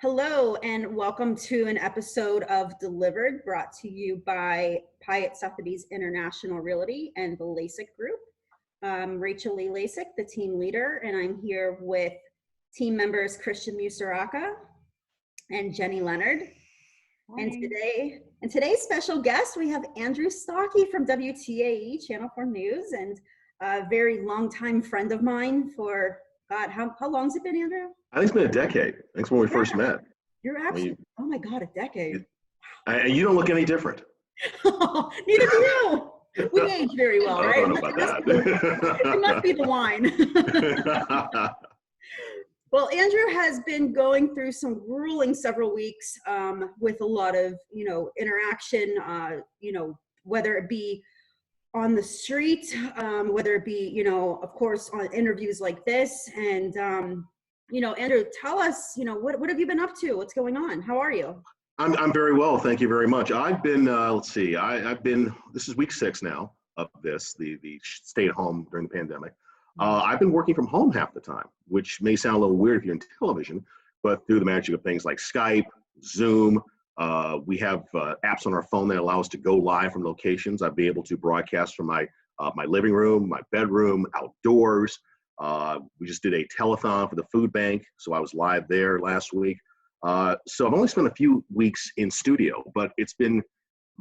Hello, and welcome to an episode of Delivered, brought to you by Pyatt Sotheby's International Realty and the Lacek Group. Racheallee Lacek, the team leader, and I'm here with team members Christian Musaraka and Jenny Leonard. Morning. And today's special guest, we have Andrew Stockey from WTAE Channel 4 News, and a very long-time friend of mine for, God, how long's it been, Andrew? I think it's been a decade. I think it's when we first met. You're actually, oh my God, a decade. And you don't look any different. Neither do you. We age very well, right? I don't know about that. It must be the wine. Well, Andrew has been going through some grueling several weeks with a lot of, interaction, whether it be on the street, whether it be, of course, on interviews like this. And, Andrew, tell us, what have you been up to? What's going on? How are you? I'm very well. Thank you very much. I've been, this is week 6 now of this, the stay at home during the pandemic. I've been working from home half the time, which may sound a little weird if you're in television, but through the magic of things like Skype, Zoom, we have apps on our phone that allow us to go live from locations. I've been able to broadcast from my living room, my bedroom, outdoors. We just did a telethon for the food bank, so I was live there last week. So I've only spent a few weeks in studio, but it's been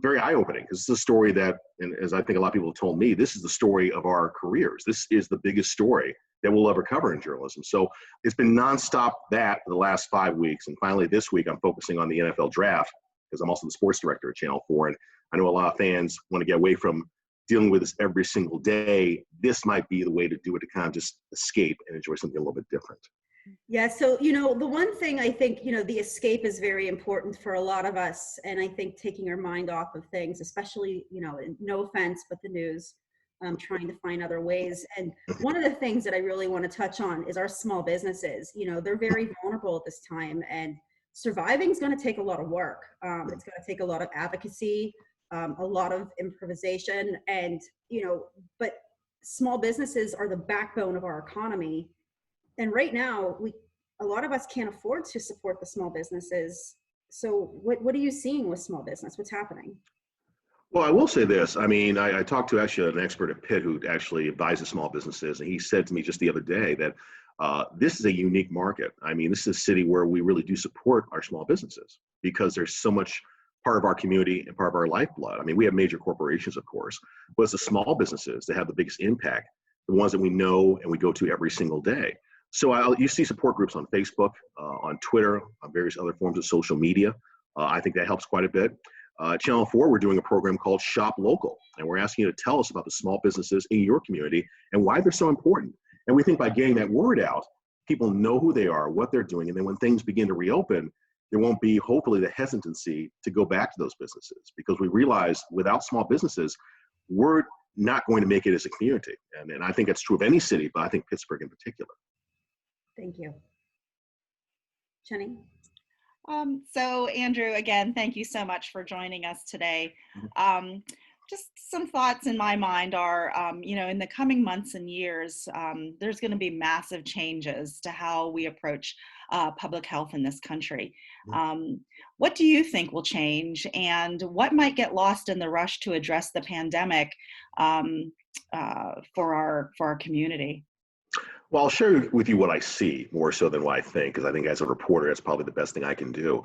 very eye-opening because it's a story that, and as I think a lot of people have told me, this is the story of our careers. This is the biggest story that we'll ever cover in journalism. So it's been nonstop that for the last 5 weeks. And finally this week, I'm focusing on the NFL draft because I'm also the sports director at Channel 4. And I know a lot of fans want to get away from dealing with this every single day. This might be the way to do it, to kind of just escape and enjoy something a little bit different. Yeah, so, the one thing I think, the escape is very important for a lot of us. And I think taking our mind off of things, especially, no offense, but the news, trying to find other ways. And one of the things that I really want to touch on is our small businesses. They're very vulnerable at this time, and surviving is going to take a lot of work. It's going to take a lot of advocacy, a lot of improvisation, and, but small businesses are the backbone of our economy. And right now, a lot of us can't afford to support the small businesses. So what are you seeing with small business? What's happening? Well, I will say this. I mean, I talked to actually an expert at Pitt who actually advises small businesses, and he said to me just the other day that this is a unique market. I mean, this is a city where we really do support our small businesses because there's so much part of our community and part of our lifeblood. I mean, we have major corporations, of course, but it's the small businesses that have the biggest impact, the ones that we know and we go to every single day. So you see support groups on Facebook, on Twitter, on various other forms of social media. I think that helps quite a bit. Channel 4, we're doing a program called Shop Local, and we're asking you to tell us about the small businesses in your community and why they're so important. And we think by getting that word out, people know who they are, what they're doing, and then when things begin to reopen, there won't be, hopefully, the hesitancy to go back to those businesses, because we realize without small businesses, we're not going to make it as a community. And I think that's true of any city, but I think Pittsburgh in particular. Thank you. Jenny? So Andrew, again, thank you so much for joining us today. Just some thoughts in my mind are, in the coming months and years, there's going to be massive changes to how we approach public health in this country. What do you think will change, and what might get lost in the rush to address the pandemic for our community? Well, I'll share with you what I see more so than what I think, because I think as a reporter, that's probably the best thing I can do.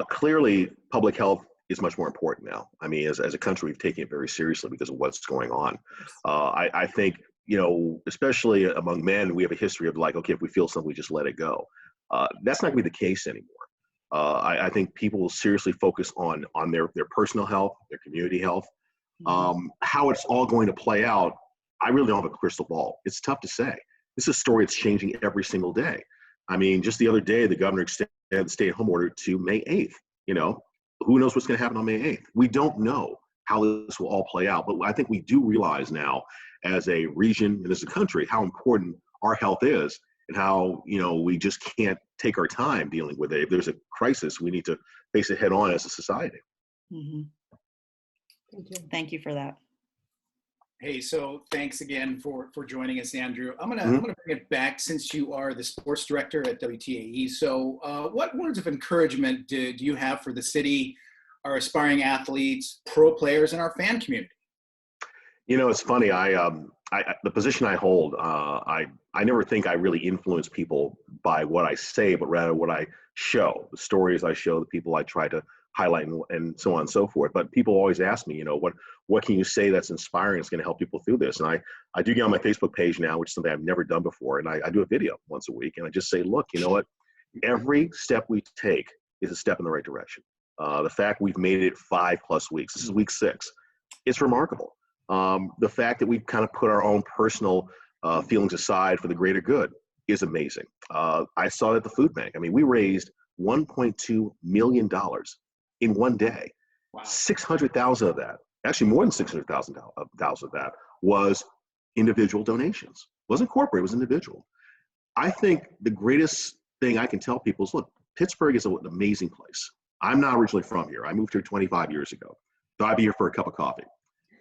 Clearly, public health is much more important now. I mean, as a country, we've taken it very seriously because of what's going on. I think, especially among men, we have a history of like, okay, if we feel something, we just let it go. That's not going to be the case anymore. I think people will seriously focus on their personal health, their community health. How it's all going to play out, I really don't have a crystal ball. It's tough to say. This is a story that's changing every single day. I mean, just the other day, the governor extended the stay-at-home order to May 8th. Who knows what's going to happen on May 8th? We don't know how this will all play out, but I think we do realize now as a region and as a country how important our health is, and how, we just can't take our time dealing with it. If there's a crisis, we need to face it head on as a society. Mm-hmm. Thank you for that. Hey, so thanks again for joining us, Andrew. I'm gonna bring it back since you are the sports director at WTAE. So, what words of encouragement do you have for the city, our aspiring athletes, pro players, and our fan community? You know, it's funny. The position I hold, I never think I really influence people by what I say, but rather what I show, the stories I show, the people I try to highlight, and so on and so forth. But people always ask me, you know, what can you say that's inspiring, that's going to help people through this? And I do get on my Facebook page now, which is something I've never done before, and I do a video once a week, and I just say, look, you know what? Every step we take is a step in the right direction. The fact we've made it 5+ weeks, this is week 6, it's remarkable. The fact that we've kind of put our own personal feelings aside for the greater good is amazing. I saw it at the food bank. I mean, we raised $1.2 million in one day. Wow. 600,000 of that, actually more than 600,000 of that was individual donations. It wasn't corporate, it was individual. I think the greatest thing I can tell people is, look, Pittsburgh is an amazing place. I'm not originally from here. I moved here 25 years ago. Thought I'd be here for a cup of coffee.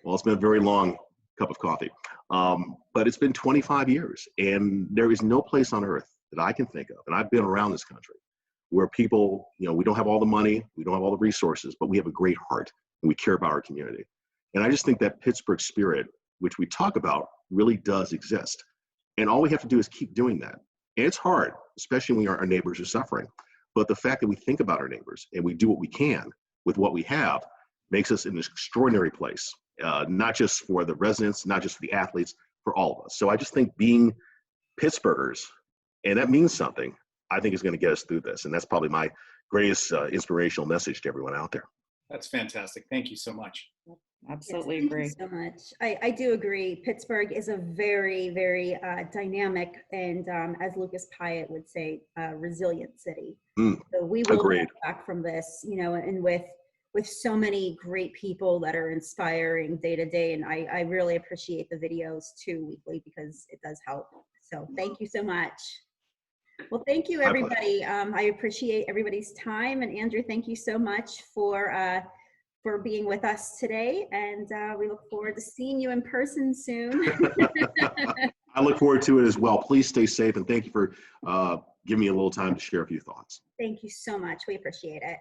Well, it's been a very long cup of coffee, but it's been 25 years, and there is no place on earth that I can think of, and I've been around this country, where people, you know, we don't have all the money, we don't have all the resources, but we have a great heart, and we care about our community. And I just think that Pittsburgh spirit, which we talk about, really does exist. And all we have to do is keep doing that. And it's hard, especially when our neighbors are suffering. But the fact that we think about our neighbors and we do what we can with what we have makes us an extraordinary place. Not just for the residents, not just for the athletes, for all of us. So I just think being Pittsburghers, and that means something, I think is going to get us through this. And that's probably my greatest inspirational message to everyone out there. That's fantastic. Thank you so much. Absolutely Yes, agree. thank you so much. I do agree. Pittsburgh is a very, very dynamic and, as Lucas Pyatt would say, resilient city. So we will Agreed. come back from this, you know, and with so many great people that are inspiring day to day. And I really appreciate the videos too weekly, because it does help. So thank you so much. Well, thank you, everybody. I appreciate everybody's time. And Andrew, thank you so much for being with us today. And we look forward to seeing you in person soon. I look forward to it as well. Please stay safe, and thank you for giving me a little time to share a few thoughts. Thank you so much. We appreciate it.